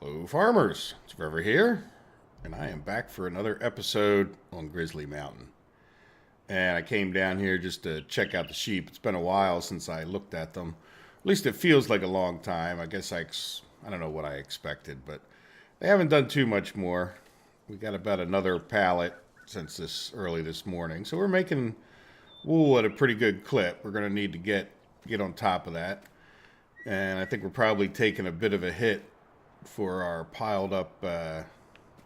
Hello, farmers. It's Trevor here, and I am back for another episode on Grizzly Mountain. And I came down here just to check out the sheep. It's been a while since I looked at them. At least it feels like a long time. I guess I don't know what I expected, but they haven't done too much more. We got about another pallet since this early this morning, so we're making wool at a pretty good clip. We're going to need to get on top of that, and I think we're probably taking a bit of a hit for our piled up, I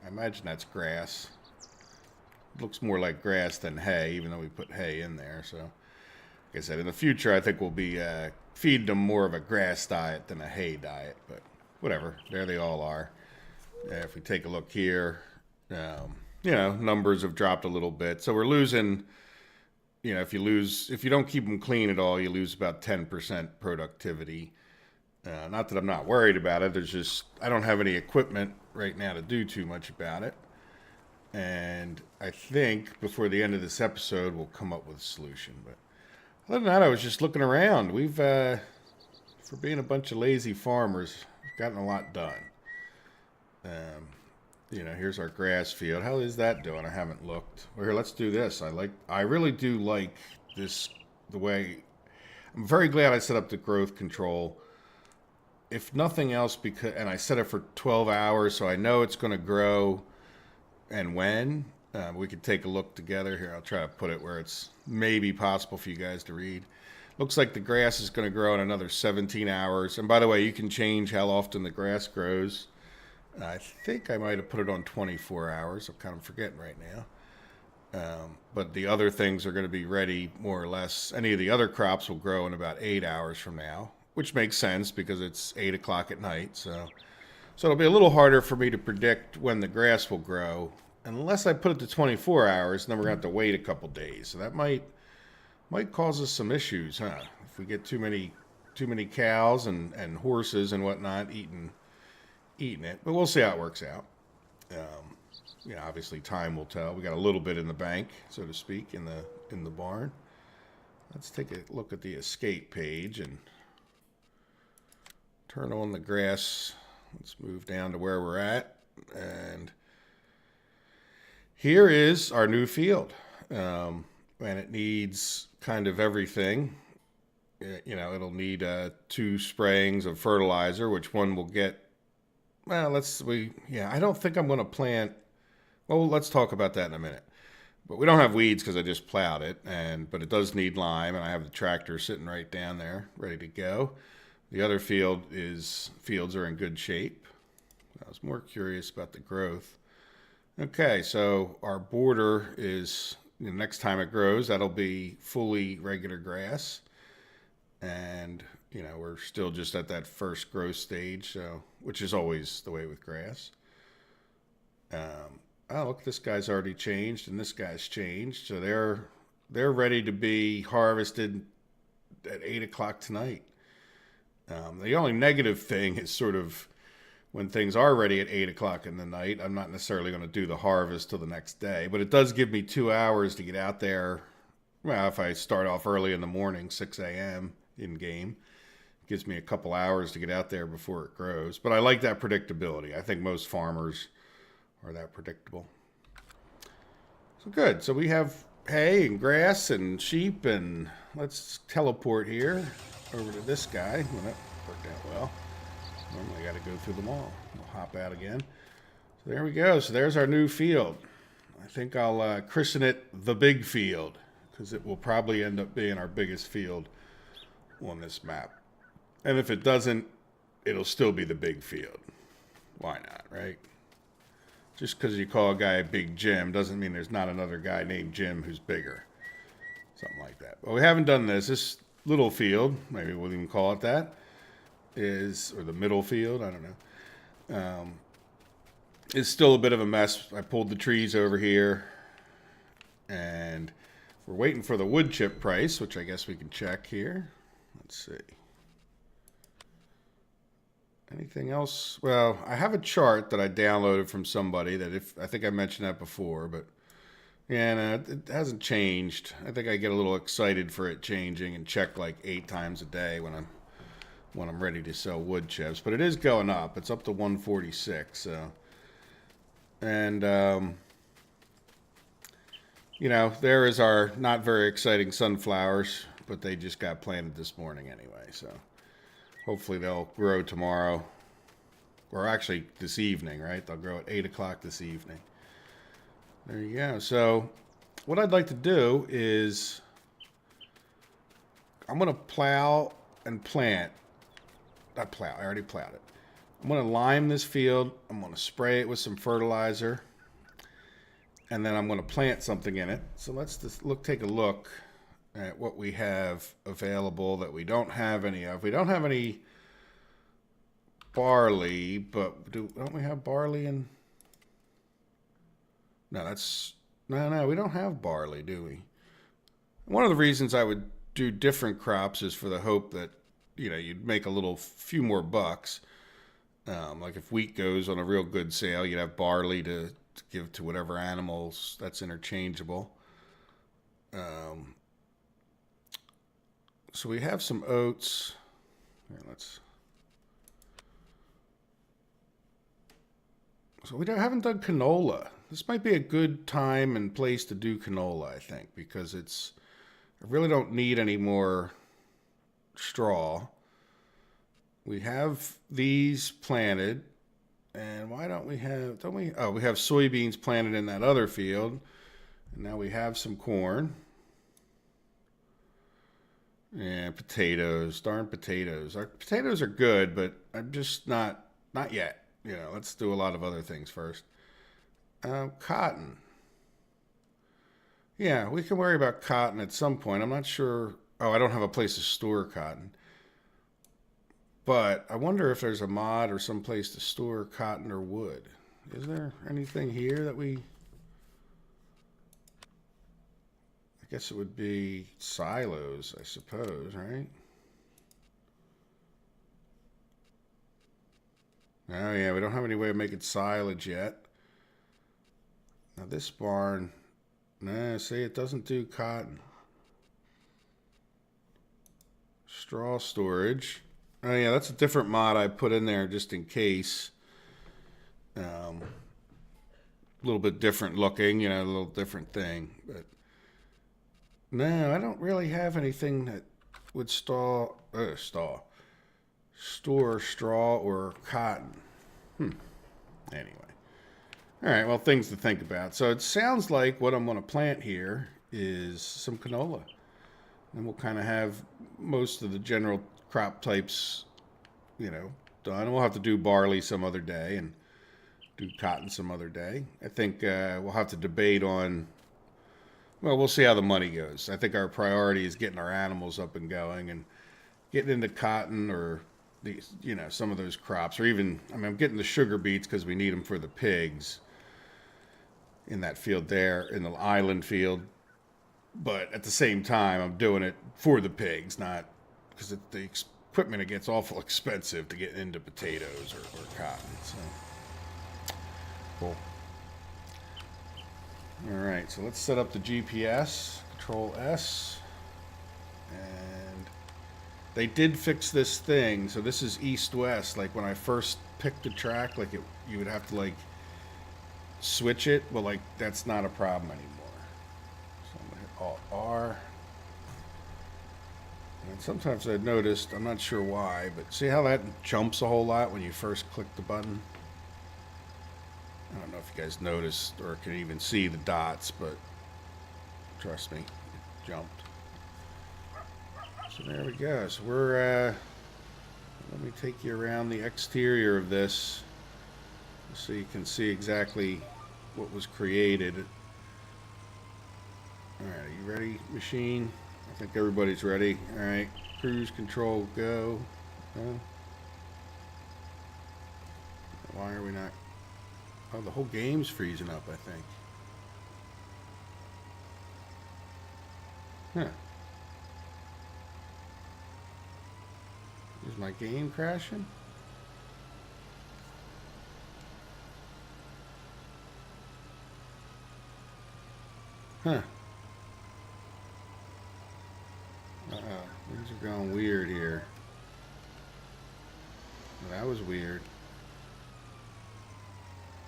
imagine that's grass. It looks more like grass than hay, even though we put hay in there. So, like I said, in the future, I think we'll be feeding them more of a grass diet than a hay diet. But whatever, there they all are. If we take a look here, numbers have dropped a little bit. So we're losing, if you don't keep them clean at all, you lose about 10% productivity. Not that I'm not worried about it. I don't have any equipment right now to do too much about it. And I think before the end of this episode, we'll come up with a solution. But other than that, I was just looking around. For being a bunch of lazy farmers, we've gotten a lot done. Here's our grass field. How is that doing? I haven't looked. Well, here, let's do this. I really do like this, I'm very glad I set up the growth control. If nothing else, and I set it for 12 hours, so I know it's going to grow and when. We could take a look together here. I'll try to put it where it's maybe possible for you guys to read. Looks like the grass is going to grow in another 17 hours. And by the way, you can change how often the grass grows. I think I might have put it on 24 hours. I'm kind of forgetting right now. But the other things are going to be ready more or less. Any of the other crops will grow in about 8 hours from now, which makes sense because it's 8 o'clock at night. So it'll be a little harder for me to predict when the grass will grow, unless I put it to 24 hours, and then we're going to have to wait a couple days. So that might cause us some issues, huh? If we get too many cows and horses and whatnot eating it. But we'll see how it works out. Obviously time will tell. We got a little bit in the bank, so to speak, in the barn. Let's take a look at the escape page and turn on the grass. Let's move down to where we're at. And here is our new field. And it needs kind of everything. It'll need 2 sprayings of fertilizer, which one will get. Well, I don't think I'm going to plant. Well, let's talk about that in a minute. But we don't have weeds because I just plowed it. But it does need lime, and I have the tractor sitting right down there, ready to go. The other fields are in good shape. I was more curious about the growth. Okay, so our border is, next time it grows, that'll be fully regular grass. And, we're still just at that first growth stage, which is always the way with grass. Look, this guy's already changed and this guy's changed. So they're ready to be harvested at 8 o'clock tonight. The only negative thing is sort of when things are ready at 8 o'clock in the night, I'm not necessarily going to do the harvest till the next day, but it does give me 2 hours to get out there. Well, if I start off early in the morning, 6 a.m. in game, it gives me a couple hours to get out there before it grows. But I like that predictability. I think most farmers are that predictable. So good. So we have hay and grass and sheep, and let's teleport here over to this guy. Well, that worked out well. Normally I got to go through them all. We'll hop out again. So there we go. So there's our new field. I think I'll christen it the big field because it will probably end up being our biggest field on this map. And if it doesn't, it'll still be the big field. Why not, right? Just because you call a guy Big Jim doesn't mean there's not another guy named Jim who's bigger. Something like that. But we haven't done this. This little field, maybe we'll even call it that, or the middle field, I don't know, is still a bit of a mess. I pulled the trees over here, and we're waiting for the wood chip price, which I guess we can check here. Let's see. Anything else? Well, I have a chart that I downloaded from somebody I think I mentioned that before, but yeah, no, it hasn't changed. I think I get a little excited for it changing and check like 8 times a day when I'm when I'm ready to sell wood chips. But it is going up. It's up to 146. So, and you know, there is our not very exciting sunflowers, but they just got planted this morning anyway. So hopefully they'll grow tomorrow, or actually this evening, right? They'll grow at 8 o'clock this evening. There you go. So what I'd like to do is I'm going to plow and plant. Not plow. I already plowed it. I'm going to lime this field. I'm going to spray it with some fertilizer. And then I'm going to plant something in it. So let's just take a look at what we have available that we don't have any of. We don't have any barley, but don't we have barley in? No, we don't have barley, do we? One of the reasons I would do different crops is for the hope that, you know, you'd make a few more bucks. Like if wheat goes on a real good sale, you'd have barley to give to whatever animals. That's interchangeable. So we have some oats. Here, So we haven't done canola. This might be a good time and place to do canola, I think, because I really don't need any more straw. We have these planted, and why don't we have, we have soybeans planted in that other field, and now we have some corn. And potatoes, darn potatoes. Our potatoes are good, but I'm just not yet. You know, let's do a lot of other things first. Cotton. Yeah, we can worry about cotton at some point. I'm not sure. Oh, I don't have a place to store cotton. But I wonder if there's a mod or some place to store cotton or wood. Is there anything here that we... I guess it would be silos, I suppose, right? Oh, yeah, we don't have any way of making silage yet. Now, this barn, see, it doesn't do cotton. Straw storage. Oh, yeah, that's a different mod I put in there just in case. A little bit different looking, you know, a little different thing. But no, I don't really have anything that would store straw or cotton. Anyway. All right, well, things to think about. So it sounds like what I'm going to plant here is some canola. And we'll kind of have most of the general crop types, you know, done. We'll have to do barley some other day and do cotton some other day. I think we'll have to debate on, well, we'll see how the money goes. I think our priority is getting our animals up and going and getting into cotton or these, you know, some of those crops, or even, I mean, I'm getting the sugar beets because we need them for the pigs in that field there, in the island field. But at the same time, I'm doing it for the pigs, not because the equipment, it gets awful expensive to get into potatoes or cotton. So, cool. All right, so let's set up the GPS, Control S, and they did fix this thing. So this is east-west. Like when I first picked the track, like you would have to like switch it. Well, like that's not a problem anymore. So I'm gonna hit Alt-R. And sometimes I've noticed, I'm not sure why, but see how that jumps a whole lot when you first click the button? I don't know if you guys noticed or can even see the dots, but trust me, it jumped. So there we go. So we're, let me take you around the exterior of this so you can see exactly what was created. All right, are you ready, machine? I think everybody's ready. All right, cruise control, go. Why are we not? Oh, the whole game's freezing up, I think. Huh. Is my game crashing? Huh. Uh-oh. Things are going weird here. Well, that was weird.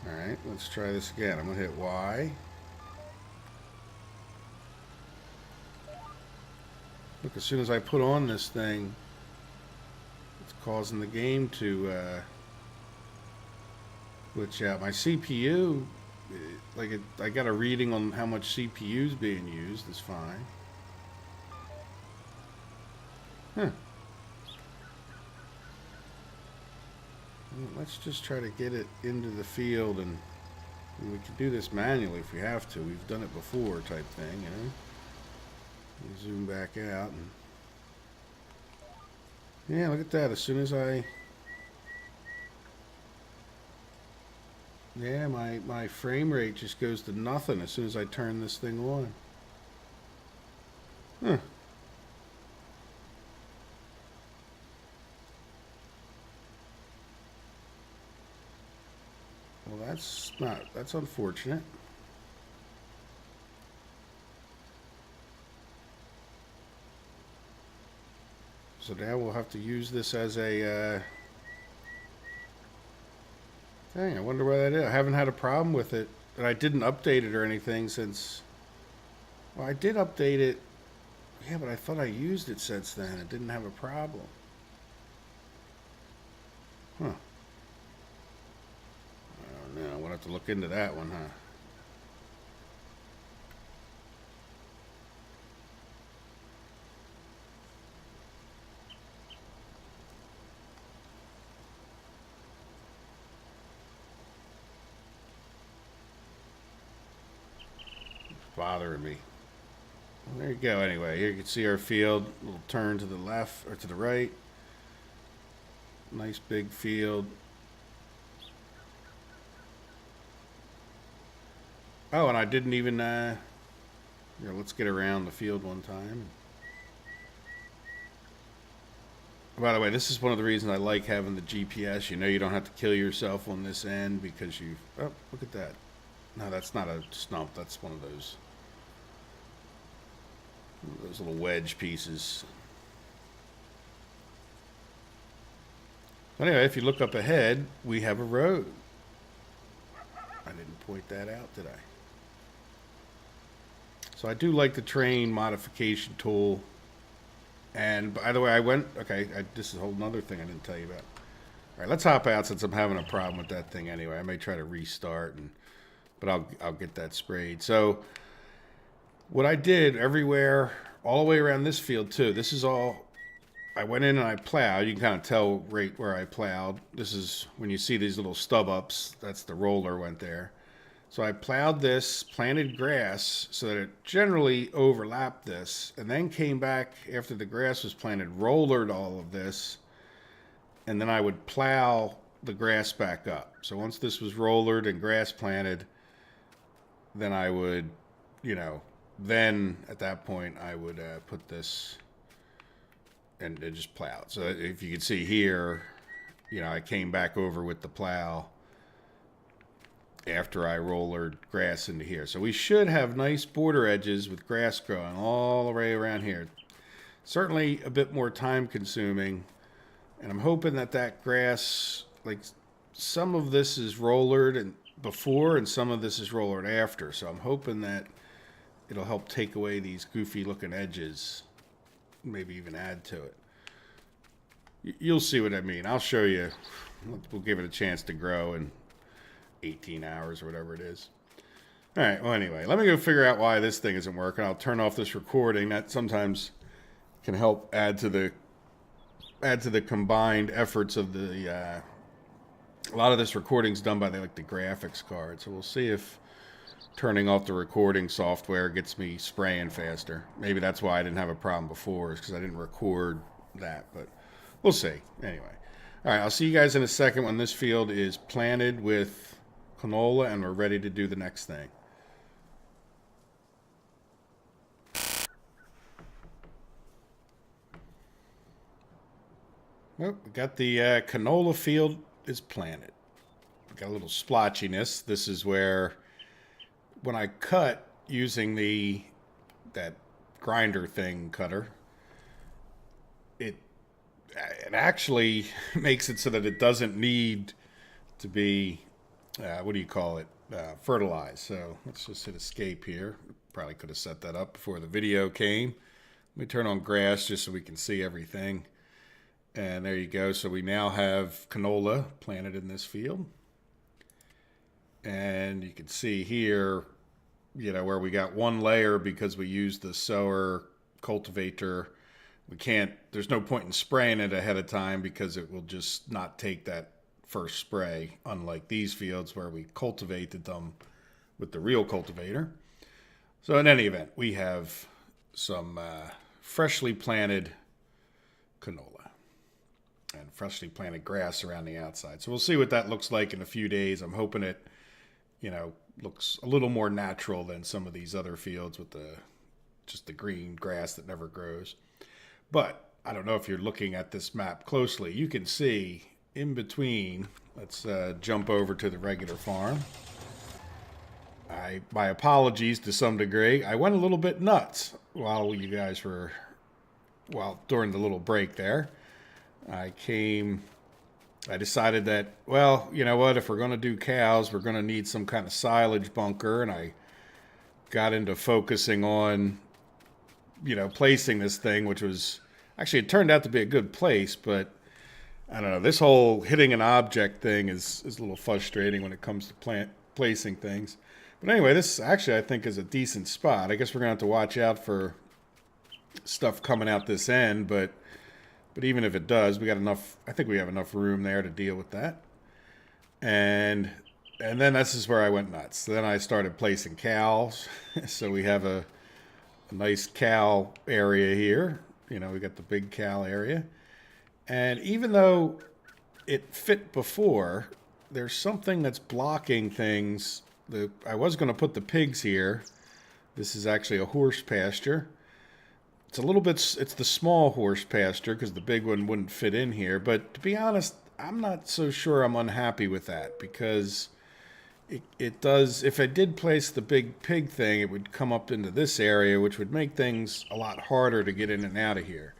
Alright, let's try this again. I'm going to hit Y. Look, as soon as I put on this thing, it's causing the game to glitch out. My CPU, I got a reading on how much CPU is being used. It's fine. Huh. Well, let's just try to get it into the field, and we can do this manually if we have to. We've done it before, type thing, you know. We zoom back out, and yeah, look at that. As soon as yeah, my frame rate just goes to nothing as soon as I turn this thing on. Huh. Well, that's unfortunate. So now we'll have to use this as a, dang, I wonder why that is. I haven't had a problem with it, and I didn't update it or anything since, well, I did update it, yeah, but I thought I used it since then. It didn't have a problem. Huh. I don't know. We'll have to look into that one, huh? Bothering me. Well, there you go. Anyway, here you can see our field. A little turn to the left or to the right. Nice big field. Oh, and I didn't even. Here, let's get around the field one time. By the way, this is one of the reasons I like having the GPS. You know, you don't have to kill yourself on this end because you. Oh, look at that. No, that's not a stump. That's one of those little wedge pieces. Anyway, if you look up ahead, we have a road. I didn't point that out, did I? So I do like the terrain modification tool. And by the way, this is a whole nother thing I didn't tell you about. All right, let's hop out since I'm having a problem with that thing anyway. I may try to restart, but I'll get that sprayed. So what I did everywhere, all the way around this field too, this is all, I went in and I plowed. You can kind of tell right where I plowed. This is when you see these little stub ups, that's the roller went there. So I plowed this, planted grass so that it generally overlapped this, and then came back after the grass was planted, rollered all of this, and then I would plow the grass back up. So once this was rollered and grass planted, then I would, then at that point I would put this and just plow. So if you can see here, I came back over with the plow after I rollered grass into here. So we should have nice border edges with grass growing all the way around here. Certainly a bit more time consuming, and I'm hoping that grass, like some of this is rollered and before and some of this is rollered after. So I'm hoping that it'll help take away these goofy looking edges, maybe even add to it. You'll see what I mean. I'll show you. We'll give it a chance to grow in 18 hours or whatever it is. All right, well, anyway, let me go figure out why this thing isn't working. I'll turn off this recording. That sometimes can help add to the combined efforts of the a lot of this recording's done by the graphics card. So we'll see if turning off the recording software gets me spraying faster. Maybe that's why I didn't have a problem before, is because I didn't record that, but we'll see. Anyway. All right, I'll see you guys in a second when this field is planted with canola and we're ready to do the next thing. Well, we got the canola field is planted. We got a little splotchiness. This is where when I cut using that grinder thing cutter, it actually makes it so that it doesn't need to be, what do you call it, fertilized. So let's just hit escape here. Probably could have set that up before the video came. Let me turn on grass just so we can see everything. And there you go. So we now have canola planted in this field. And you can see here, where we got one layer because we used the sower cultivator. There's no point in spraying it ahead of time because it will just not take that first spray, unlike these fields where we cultivated them with the real cultivator. So in any event, we have some freshly planted canola and freshly planted grass around the outside. So we'll see what that looks like in a few days. I'm hoping it, looks a little more natural than some of these other fields with just the green grass that never grows. But I don't know if you're looking at this map closely. You can see in between, let's jump over to the regular farm. My apologies to some degree. I went a little bit nuts while you guys were, during the little break there. I decided that, well, you know what, if we're going to do cows, we're going to need some kind of silage bunker, and I got into focusing on, placing this thing, which was, actually, it turned out to be a good place, but I don't know, this whole hitting an object thing is a little frustrating when it comes to placing things. But anyway, this actually, I think, is a decent spot. I guess we're going to have to watch out for stuff coming out this end, but even if it does, we got enough. I think we have enough room there to deal with that. And then this is where I went nuts. Then I started placing cows. So we have a nice cow area here. We got the big cow area. And even though it fit before, there's something that's blocking things. I was going to put the pigs here. This is actually a horse pasture. It's it's the small horse pasture because the big one wouldn't fit in here. But to be honest, I'm not so sure I'm unhappy with that because it does, if I did place the big pig thing, it would come up into this area, which would make things a lot harder to get in and out of here.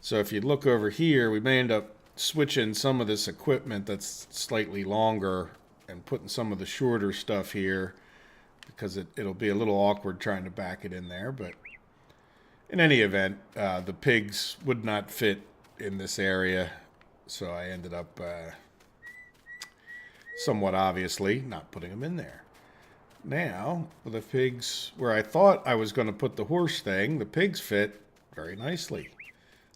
So if you look over here, we may end up switching some of this equipment that's slightly longer and putting some of the shorter stuff here because it'll be a little awkward trying to back it in there. But in any event, the pigs would not fit in this area, so I ended up somewhat obviously not putting them in there. Now, the pigs, where I thought I was going to put the horse thing, the pigs fit very nicely.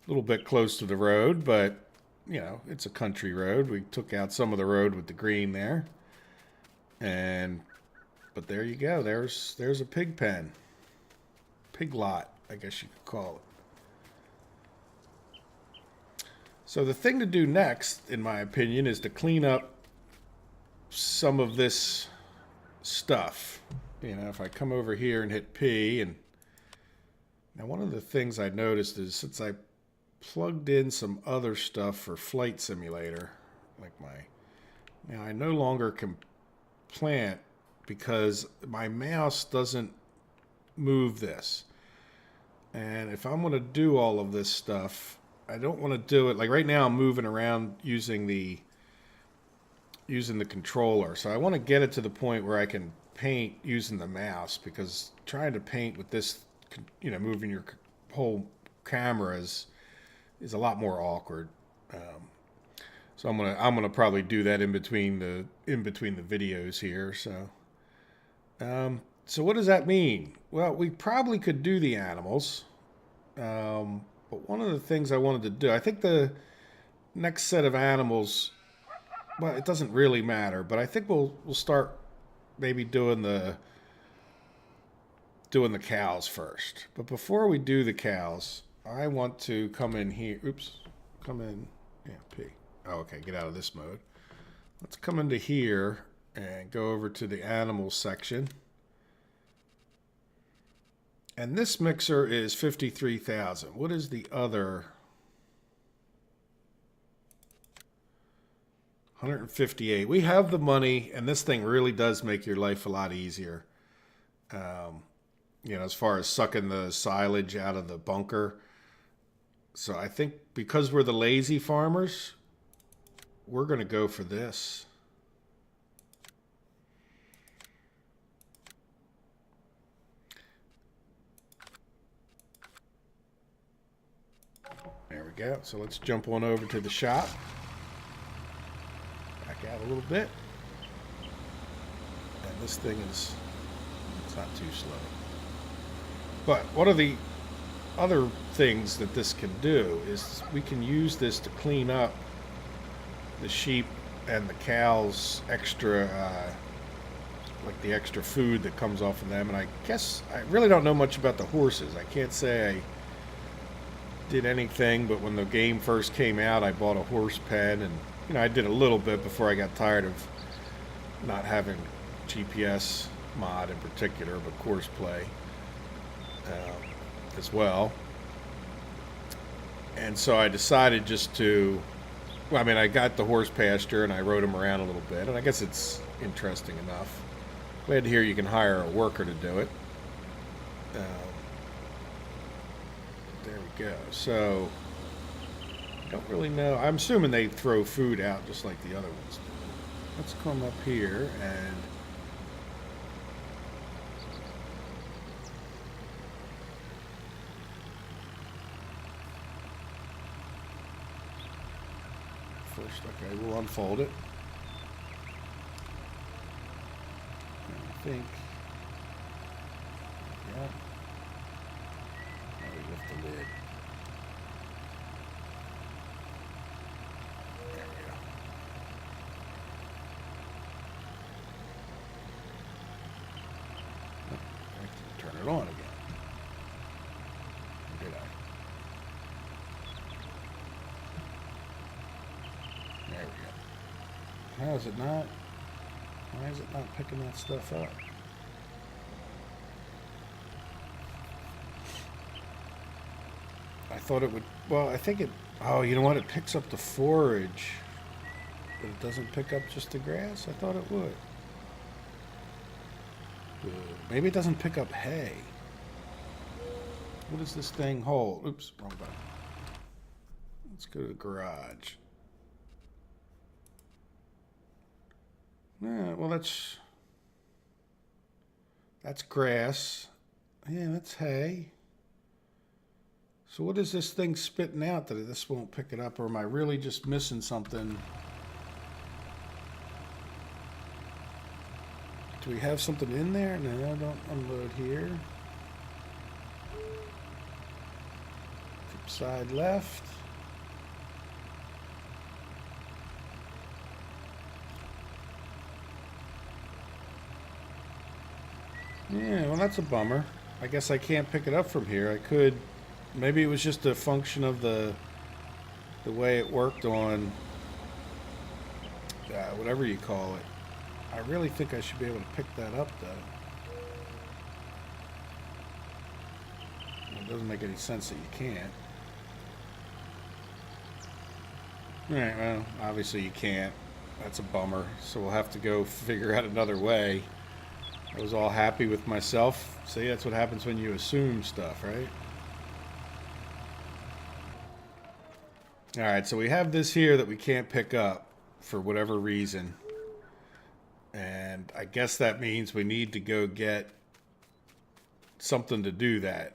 A little bit close to the road, but, it's a country road. We took out some of the road with the green there. But there you go. There's a pig pen. Pig lot, I guess you could call it. So the thing to do next, in my opinion, is to clean up some of this stuff. If I come over here and hit P, and now one of the things I noticed is since I plugged in some other stuff for Flight Simulator, now I no longer can plant because my mouse doesn't move this. And if I'm going to do all of this stuff, I don't want to do it, like right now I'm moving around using the controller. So I want to get it to the point where I can paint using the mouse, because trying to paint with this, moving your whole camera is a lot more awkward. So I'm gonna probably do that in between the videos here. So what does that mean? Well, we probably could do the animals, but one of the things I wanted to do, I think the next set of animals, well, it doesn't really matter, but I think we'll start maybe doing the cows first. But before we do the cows, I want to come in here. Oops, come in. Yeah, P. Oh, okay, get out of this mode. Let's come into here and go over to the animals section. And this mixer is 53,000. What is the other? 158. We have the money, and this thing really does make your life a lot easier. As far as sucking the silage out of the bunker. So I think because we're the lazy farmers, we're going to go for this. There we go. So let's jump on over to the shop. Back out a little bit. And this thing is, it's not too slow. But one of the other things that this can do is we can use this to clean up the sheep and the cows extra, like the extra food that comes off of them. And I guess I really don't know much about the horses. I can't say I did anything, but when the game first came out, I bought a horse pen, and you know, I did a little bit before I got tired of not having GPS mod in particular, but course play as well. And so I decided just to, well, I mean, I got the horse pasture and I rode him around a little bit, and I guess it's interesting enough. Glad to hear you can hire a worker to do it. There we go. So, I don't really know. I'm assuming they throw food out just like the other ones do. Let's come up here and first, okay, we'll unfold it. And I think, yeah. Now we lift the lid. There we go. Oh, I can turn it on again. Or did I? There we go. How is it not? Why is it not picking that stuff up? I thought it would, well, I think it, oh, you know what? It picks up the forage, but it doesn't pick up just the grass? I thought it would. Maybe it doesn't pick up hay. What does this thing hold? Oops, wrong button. Let's go to the garage. Yeah, well, that's grass. Yeah, that's hay. So what is this thing spitting out that this won't pick it up, or am I really just missing something? Do we have something in there? No, don't unload here. Tip side left. Yeah, well, that's a bummer. I guess I can't pick it up from here. I could, maybe it was just a function of the way it worked on whatever you call it. I really think I should be able to pick that up, though. It doesn't make any sense that you can't. Alright, well, obviously you can't. That's a bummer. So we'll have to go figure out another way. I was all happy with myself. See, that's what happens when you assume stuff, right? Alright, so we have this here that we can't pick up for whatever reason. And I guess that means we need to go get something to do that.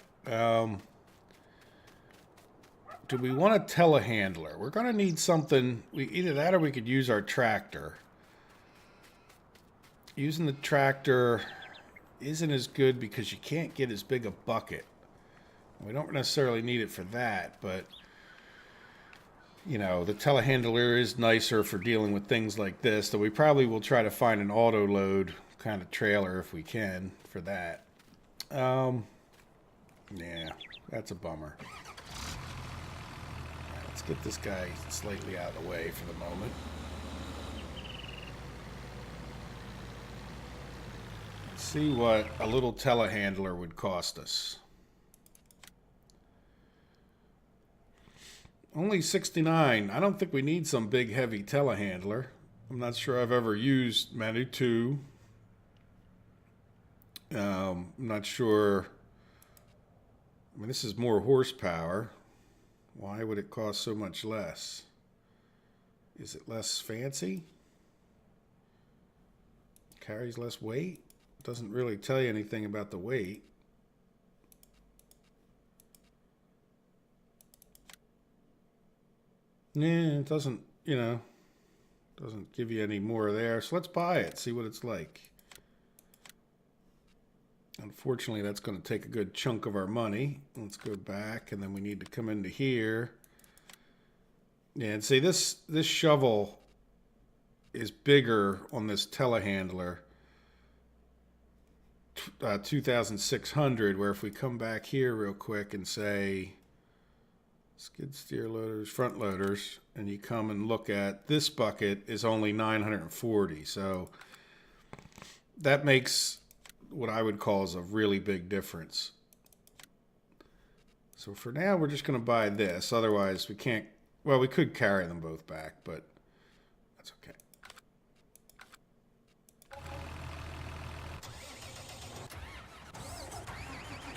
Do we want a telehandler? We're going to need something. Either that or we could use our tractor. Using the tractor isn't as good because you can't get as big a bucket. We don't necessarily need it for that, but you know, the telehandler is nicer for dealing with things like this, so we probably will try to find an auto load kind of trailer if we can for that. Yeah, that's a bummer. Right, let's get this guy slightly out of the way for the moment. Let's see what a little telehandler would cost us. Only 69. I don't think we need some big heavy telehandler. I'm not sure I've ever used Manu 2. I'm not sure. I mean, this is more horsepower. Why would it cost so much less? Is it less fancy? Carries less weight? Doesn't really tell you anything about the weight. Yeah, it doesn't, doesn't give you any more there. So let's buy it, see what it's like. Unfortunately, that's going to take a good chunk of our money. Let's go back, and then we need to come into here. Yeah, and see, this shovel is bigger on this telehandler, 2,600, where if we come back here real quick and say skid steer loaders, front loaders, and you come and look at this bucket is only 940. So that makes what I would call is a really big difference. So for now, we're just going to buy this. Otherwise, we can't, well, we could carry them both back, but that's okay.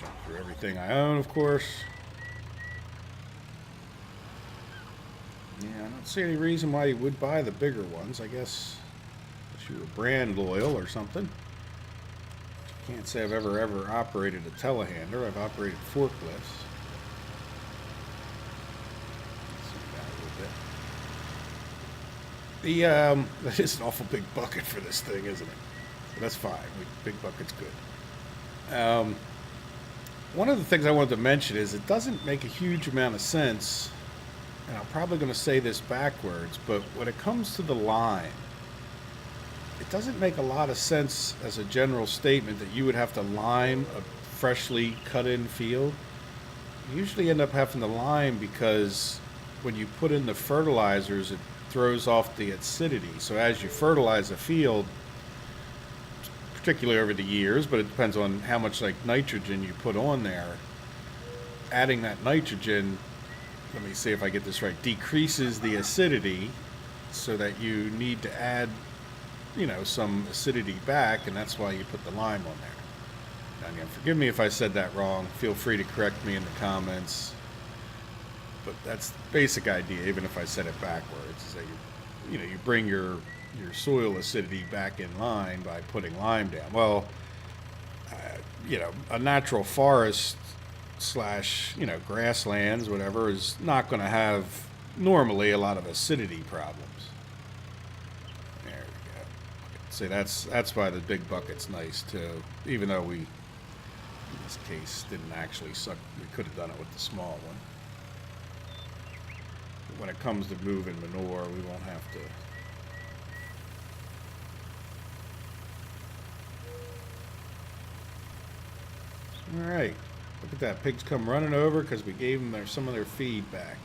Jump through everything I own, of course. Yeah, I don't see any reason why you would buy the bigger ones. I guess if you were brand loyal or something. Can't say I've ever operated a telehandler. I've operated forklifts. Let's see that a little bit. That is an awful big bucket for this thing, isn't it? But that's fine. Big bucket's good. One of the things I wanted to mention is it doesn't make a huge amount of sense, and I'm probably going to say this backwards, but when it comes to the lime, it doesn't make a lot of sense as a general statement that you would have to lime a freshly cut in field. You usually end up having to lime because when you put in the fertilizers, it throws off the acidity. So as you fertilize a field, particularly over the years, but it depends on how much like nitrogen you put on there, adding that nitrogen, let me see if I get this right, decreases the acidity so that you need to add some acidity back, and that's why you put the lime on there. Now, again, forgive me if I said that wrong. Feel free to correct me in the comments. But that's the basic idea, even if I said it backwards, is that you bring your soil acidity back in line by putting lime down. Well, a natural forest / grasslands, whatever, is not going to have normally a lot of acidity problems. See, that's why the big bucket's nice too. Even though we, in this case, didn't actually suck, we could have done it with the small one. But when it comes to moving manure, we won't have to. All right, look at that. Pigs come running over because we gave them some of their feed back.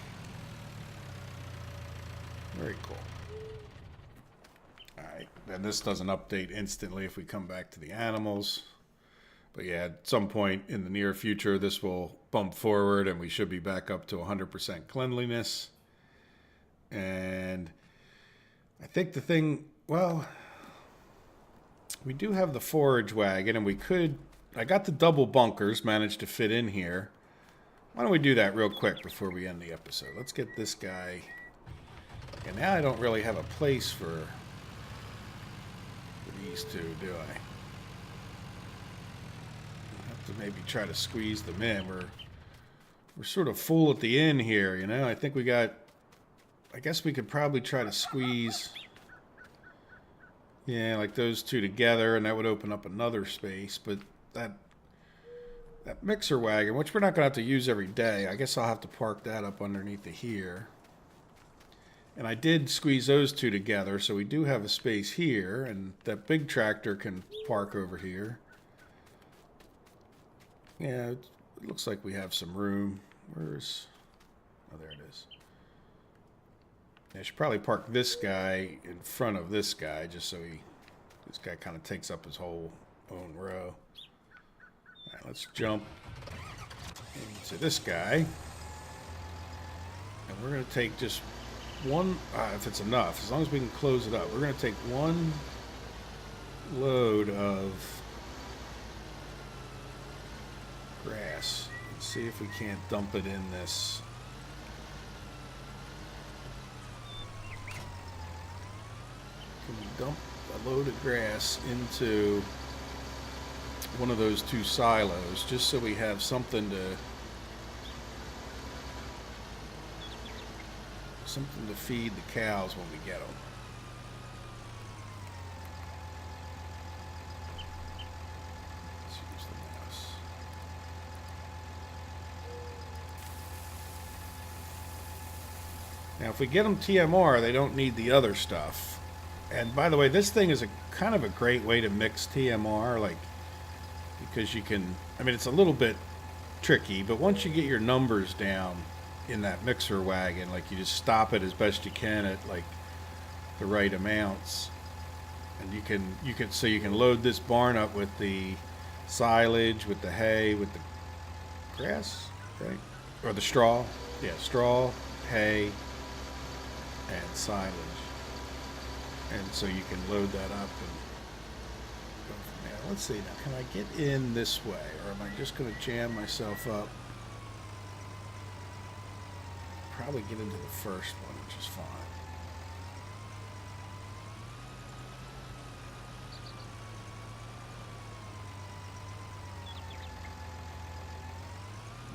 Very cool. And this doesn't update instantly if we come back to the animals. But yeah, at some point in the near future, this will bump forward and we should be back up to 100% cleanliness. And I think the thing, well, we do have the forage wagon, and I got the double bunkers managed to fit in here. Why don't we do that real quick before we end the episode? Let's get this guy. And now I don't really have a place for these two, do I? I'll have to maybe try to squeeze them in. We're sort of full at the end here, I think I guess we could probably try to squeeze, like those two together, and that would open up another space. But that mixer wagon, which we're not going to have to use every day, I guess I'll have to park that up underneath of here. And I did squeeze those two together, so we do have a space here, and that big tractor can park over here. Yeah, it looks like we have some room. Oh, there it is. I should probably park this guy in front of this guy, just so this guy kind of takes up his whole own row. All right, let's jump into this guy. And we're going to take just one, if it's enough, as long as we can close it up, we're going to take one load of grass and see if we can't dump it in this dump a load of grass into one of those 2 silos just so we have something to feed the cows when we get them. Let's use the mouse. Now, if we get them TMR, they don't need the other stuff. And by the way, this thing is a kind of a great way to mix TMR, like, because you can, I mean, it's a little bit tricky, but once you get your numbers down in that mixer wagon, like, you just stop it as best you can at like the right amounts, and you can load this barn up with the silage, with the hay, with the grass, right, or the straw, yeah, straw, hay, and silage, and so you can load that up and go from there. Let's see, now can I get in this way, or am I just going to jam myself up? Probably get into the first one, which is fine.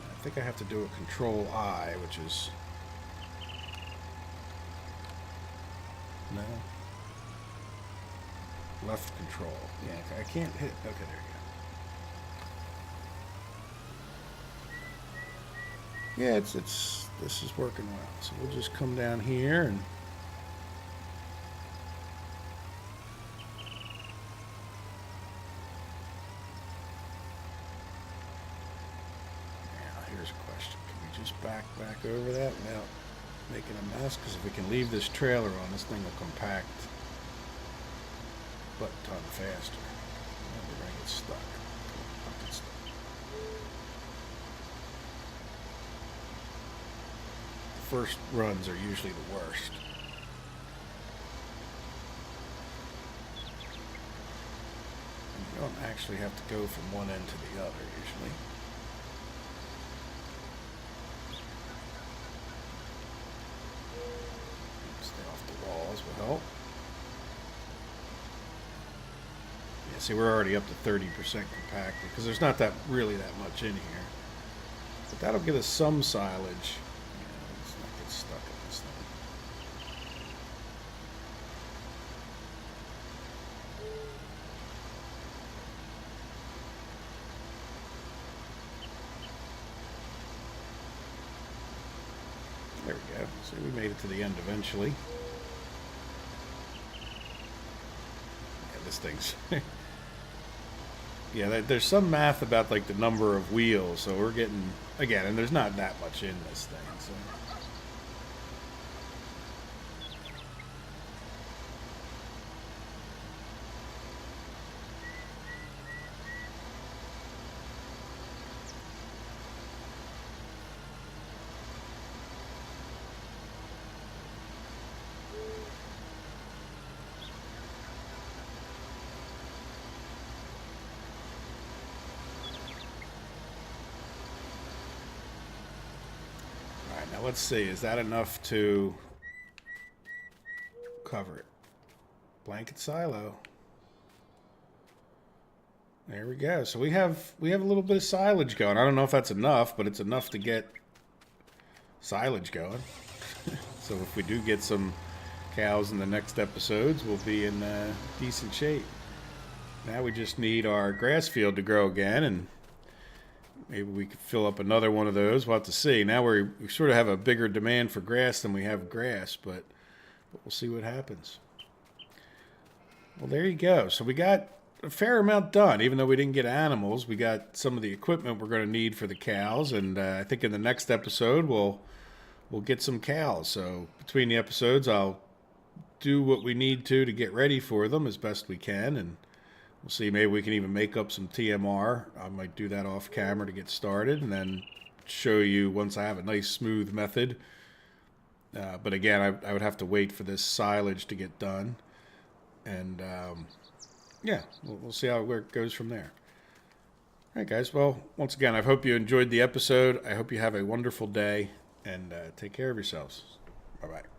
I think I have to do a Control I, which is no left control. Yeah, I can't hit. Okay, there you go. Yeah, this is working well. So we'll just come down here and now here's a question. Can we just back over that without making a mess? Because if we can leave this trailer on, this thing will compact but a ton faster. We're gonna get stuck. First runs are usually the worst. And you don't actually have to go from one end to the other usually. Stay off the walls will help. Yeah, see, we're already up to 30% compacted because there's not really that much in here. But that'll give us some silage. Stuck in this thing. There we go. So we made it to the end eventually. Yeah, this thing's yeah, there's some math about like the number of wheels, so we're getting again, and there's not that much in this thing, so now let's see, is that enough to cover it? Blanket silo. There we go. So we have a little bit of silage going. I don't know if that's enough, but it's enough to get silage going. So if we do get some cows in the next episodes, we'll be in decent shape. Now we just need our grass field to grow again, and maybe we could fill up another one of those. We'll have to see. Now we sort of have a bigger demand for grass than we have grass, but we'll see what happens. Well, there you go. So we got a fair amount done. Even though we didn't get animals, we got some of the equipment we're going to need for the cows, and I think in the next episode we'll get some cows. So between the episodes, I'll do what we need to get ready for them as best we can, and we'll see. Maybe we can even make up some TMR. I might do that off camera to get started, and then show you once I have a nice smooth method. But again, I would have to wait for this silage to get done, and yeah, we'll see where it goes from there. All right, guys. Well, once again, I hope you enjoyed the episode. I hope you have a wonderful day, and take care of yourselves. Bye-bye.